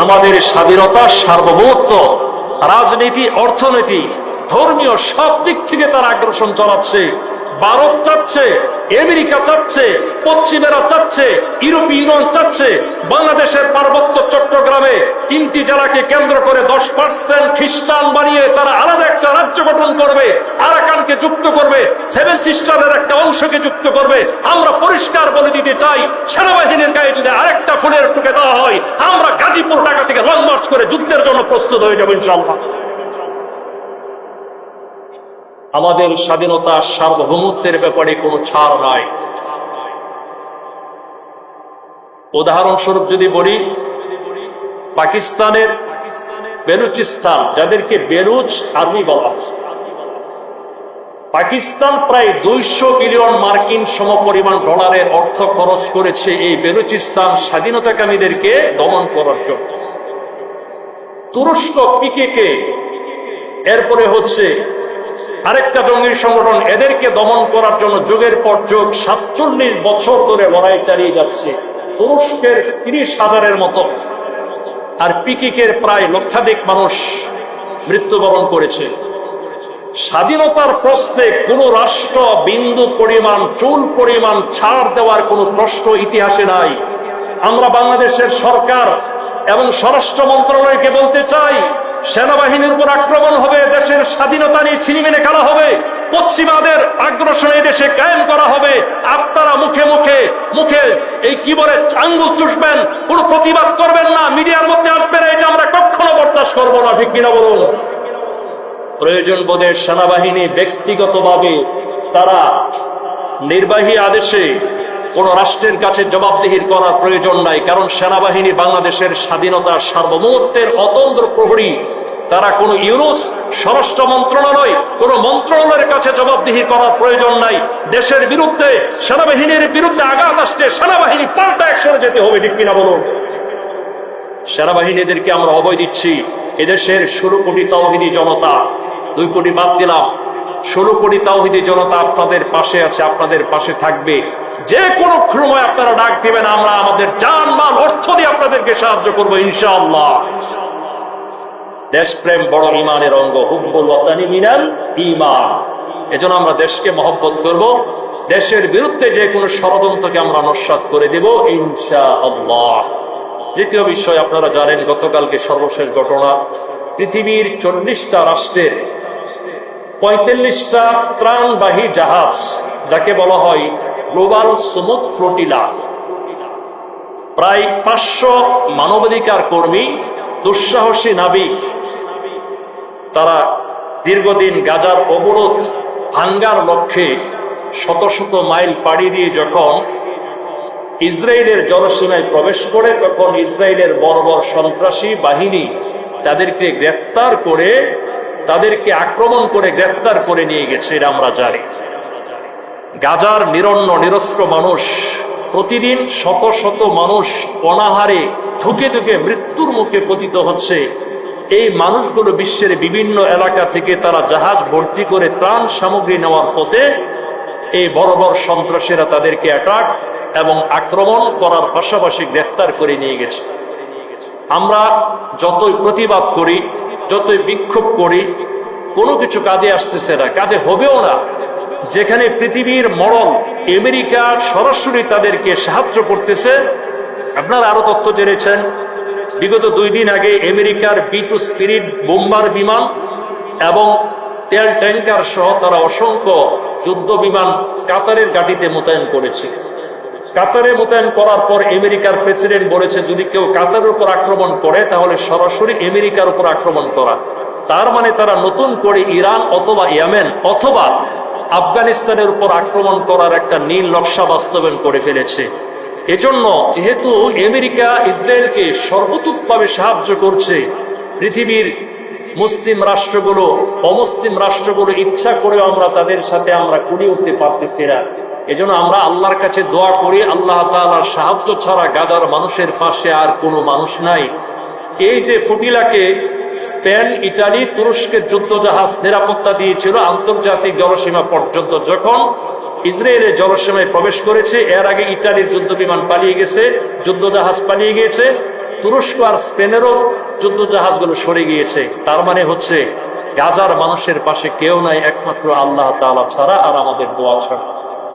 আমাদের স্বাধীনতা, সার্বভৌমত্ব, রাজনীতি, অর্থনীতি, ধর্মীয় সব দিক থেকে তারা আগ্রাসন চালাচ্ছে। ভারত চাচ্ছে, আমেরিকা চাচ্ছে, পশ্চিমেরা চাচ্ছে, ইউরোপীয় ইউনিয়ন চাচ্ছে বাংলাদেশের পার্বত্য চট্টগ্রামে 3টি জেলাকে কেন্দ্র করে 10% খ্রিস্টান বানিয়ে তারা আলাদা একটা রাজ্য গঠন করবে, আরাকানকে যুক্ত করবে, 7 সিস্টারের একটা অংশকে যুক্ত করবে। আমরা পরিষ্কার বলে দিতে চাই, সেনাবাহিনীর গায়ে যদি আরেকটা ফুলের টুকে দেওয়া হয়, আমরা গাজীপুর ঢাকা থেকে লং মার্চ করে যুদ্ধের জন্য প্রস্তুত হয়ে যাবো ইনশাআল্লাহ। আমাদের স্বাধীনতা, সার্বভৌমত্বের ব্যাপারে কোনো ছাড় নাই। উদাহরণস্বরূপ যদি বলি, পাকিস্তানের বেলুচিস্তান, যাদেরকে বেলুচ আর্মি বলা, পাকিস্তান প্রায় 200 বিলিয়ন মার্কিন সমপরিমাণ ডলারের অর্থ খরচ করেছে এই বেলুচিস্তান স্বাধীনতাকামীদেরকে দমন করার জন্য। তুরস্ক পিকেকে, এরপরে হচ্ছে আরেকটা জঙ্গি সংগঠন, এদেরকে দমন করার জন্য যুগের পর যুগ 47 বছর ধরে লড়াই চালিয়ে যাচ্ছে। তুরস্কের 30,000-এর মতো, আর পিকেকের প্রায় লক্ষাধিক মানুষ মৃত্যুবরণ করেছে। স্বাধীনতার প্রশ্নে কোন রাষ্ট্র বিন্দু পরিমাণ, চুল পরিমাণ ছাড় দেওয়ার কোন প্রশ্ন ইতিহাসে নাই। আমরা বাংলাদেশের সরকার এবং স্বরাষ্ট্র মন্ত্রণালয়কে বলতে চাই, সেনাবাহিনীর উপর আক্রমণ হবে, দেশের স্বাধীনতা নিয়ে ছিনিমিনি খেলা হবে, পশ্চিমাদের আগ্রাসনে দেশে কায়েম করা হবে। আপনারা মুখে মুখে মুখে এই কি বলে আঙ্গুল চুষবেন, কোনো প্রতিবাদ করবেন না, মিডিয়ার মধ্যে আসবেন, এটা আমরা কখনো বরদাস্ত করবো না। ঠিক কিনা বলুন? প্রয়োজন বোধে সেনাবাহিনী ব্যক্তিগতভাবে তারা নির্বাহী আদেশে কোন রাষ্ট্রের কাছে জবাবদিহির করার প্রয়োজন নাই, কারণ সেনাবাহিনী বাংলাদেশের স্বাধীনতা, সার্বভৌমত্বের অতন্ত্র প্রহরী। তারা কোন ইউনুস, স্বরাষ্ট্র মন্ত্রণালয়, কোন মন্ত্রণালয়ের কাছে জবাবদিহি করার প্রয়োজন নাই। দেশের বিরুদ্ধে, সেনাবাহিনীর বিরুদ্ধে আঘাত আসছে, সেনাবাহিনী পাল্টা অ্যাকশনে যেতে হবে। ঠিক কিনা বলুন? সেনাবাহিনীদেরকে আমরা অভয় দিচ্ছি, এদেশের 16 কোটি তাওহীদি জনতা, 2 কোটি বাদ দিলাম, 16 কোটি তাওহীদি জনতা আপনাদের পাশে আছে, আপনাদের পাশে থাকবে। যে কোনো সময় আপনারা ডাক দিবেন, আমরা আমাদের জান মাল অর্থ দিয়ে আপনাদেরকে সাহায্য করবো ইনশাআল্লাহ। দেশপ্রেম বড় ঈমানের অঙ্গ, হুব্বুল ওয়াতানি মিনাল ঈমান। এজন্য আমরা দেশকে মহব্বত করব, দেশের বিরুদ্ধে যে কোনো ষড়যন্ত্রকে আমরা নস্যাৎ করে দেব ইনশাআল্লাহ। দ্বিতীয় বিষয়, আপনারা জানেন গতকালকে সর্বশেষ ঘটনা, পৃথিবীর 40টা রাষ্ট্রের 45টা ত্রাণবাহী জাহাজ, যাকে বলা হয় গ্লোবাল সমুদ ফ্লোটিলা, প্রায় 500 মানবাধিকার কর্মী, দুঃসাহসী নাবিক, তারা দীর্ঘদিন গাজার অবরোধ ভাঙ্গার লক্ষ্যে শত শত মাইল পাড়ি দিয়ে যখন ইসরায়েলের জলসীমায় প্রবেশ করে, তখন ইসরায়েলের বর্বর সন্ত্রাসী বাহিনী তাদেরকে গ্রেফতার করে, তাদেরকে আক্রমণ করে গ্রেফতার করে নিয়ে গেছে। এটা আমরা জানি। গাজার নিরন্ন নিরস্ত্র মানুষ, প্রতিদিন শত শত মানুষ অনাহারে ধুকে ধুকে মৃত্যুর মুখে পতিত হচ্ছে। এই মানুষগুলো বিশ্বের বিভিন্ন এলাকা থেকে তারা জাহাজ ভর্তি করে ত্রাণ সামগ্রী নেওয়ার পথে এই বর্বর সন্ত্রাসীরা তাদেরকে অ্যাটাক এবং আক্রমণ করার পাশাপাশি গ্রেফতার করে নিয়ে গেছে। আমরা যতই প্রতিবাদ করি, যতই বিক্ষোভ করি, কোনো কিছু কাজে আসতেছে না, কাজে হবেও না। যেখানে পৃথিবীর মরল আমেরিকা সরাসরি তাদেরকে সাহায্য করতেছে। আপনারা আরো তথ্য জেনেছেন, বিগত 2 দিন আগে আমেরিকার B2 স্পিরিট বোম্বার বিমান এবং তেল ট্যাঙ্কার সহ তারা অসংখ্য যুদ্ধ বিমান কাতারের ঘাঁটিতে মোতায়েন করেছে। কাতারে মোতায়েন করার পর আমেরিকার প্রেসিডেন্ট বলেছে, যদি কেউ কাতারের উপর আক্রমণ করে তাহলে সরাসরি আমেরিকার উপর আক্রমণ করা। তার মানে তারা নতুন করে ইরান অথবা ইয়েমেন অথবা আফগানিস্তানের উপর আক্রমণ করার একটা নীল নকশা বাস্তবায়ন করে ফেলেছে। এজন্য যেহেতু আমেরিকা ইসরায়েলকে সর্বতোভাবে সাহায্য করছে, পৃথিবীর মুসলিম রাষ্ট্রগুলো, অমুসলিম রাষ্ট্রগুলো ইচ্ছা করেও আমরা তাদের সাথে আমরা কুড়িয়ে উঠতে পারতেছি না। এজন্য আমরা আল্লাহর কাছে দোয়া করি, আল্লাহ তাআলার সাহায্য ছাড়া গাজার মানুষের পাশে আর কোনো মানুষ নাই। এই যে ফ্লোটিলাকে স্পেন, ইটালি, তুরস্কের যুদ্ধজাহাজ নিরাপত্তা দিয়েছিল আন্তর্জাতিক জলসীমা পর্যন্ত, যখন ইসরায়েলের জলসীমায় প্রবেশ করেছে, এর আগে ইটালির যুদ্ধ বিমান পালিয়ে গেছে, যুদ্ধজাহাজ পালিয়ে গিয়েছে, তুরস্ক আর স্পেনেরও যুদ্ধ জাহাজগুলো সরে গিয়েছে। তার মানে হচ্ছে গাজার মানুষের পাশে কেউ নাই একমাত্র আল্লাহ তাআলা ছাড়া আর আমাদের দোয়া ছাড়া।